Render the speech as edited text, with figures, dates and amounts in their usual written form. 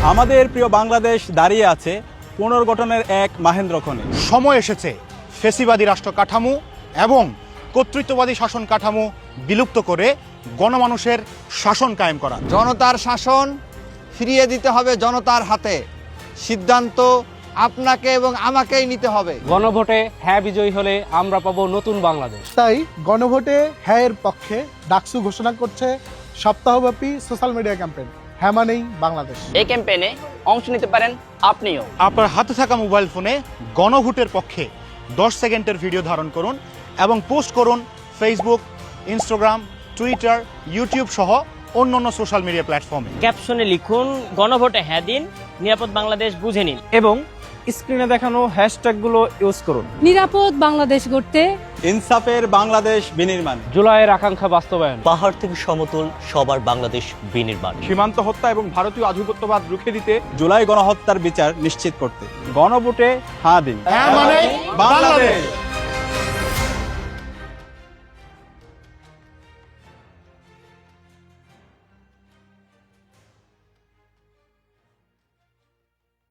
আমাদের প্রিয় বাংলাদেশ দাঁড়িয়ে আছে পুনর্গঠনের এক মাহেন্দ্রক্ষণে। সময় এসেছে ফ্যাসিবাদী রাষ্ট্র কাঠামো এবং কর্তৃত্ববাদী শাসন কাঠামো বিলুপ্ত করে গণমানুষের শাসন কায়েম করা। জনতার শাসন ফিরিয়ে দিতে হবে জনতার হাতে। সিদ্ধান্ত আপনাকে এবং আমাকেই নিতে হবে। গণভোটে হ্যাঁ বিজয়ী হলে আমরা পাবো নতুন বাংলাদেশ। তাই গণভোটে হ্যাঁ এর পক্ষে ডাকসু ঘোষণা করছে সপ্তাহব্যাপী সোশ্যাল মিডিয়া ক্যাম্পেইন হ্যাঁ মানেই বাংলাদেশ। এই ক্যাম্পেইনে অংশ নিতে পারেন আপনিও। আপনার হাতে থাকা মোবাইল ফোনে গণভোটের পক্ষে 10 সেকেন্ডের ভিডিও ধারণ করুন এবং পোস্ট করুন ফেসবুক, ইনস্টাগ্রাম, টুইটার, ইউটিউব সহ অন্যান্য সোশ্যাল মিডিয়া প্ল্যাটফর্মে। ক্যাপশনে লিখুন গণভোটে হ্যাঁ দিন, নিরাপদ বাংলাদেশ বুঝে নিন। এবং স্ক্রিনে দেখানো হ্যাশট্যাগুলো ইউজ করুন। নিরাপদ বাংলাদেশ গড়তে, ইনসাফের বাংলাদেশ বিনির্মাণ, জুলাইয়ের আকাঙ্ক্ষা বাস্তবায়ন, পাহাড় থেকে সমতল সবার বাংলাদেশ বিনির্মাণ, সীমান্ত হত্যা এবং ভারতীয় আধিপত্যবাদ রুখে দিতে, জুলাই গণহত্যার বিচার নিশ্চিত করতে। গণভোটে হ্যাঁ দিন। হ্যাঁ মানে বাংলাদেশ।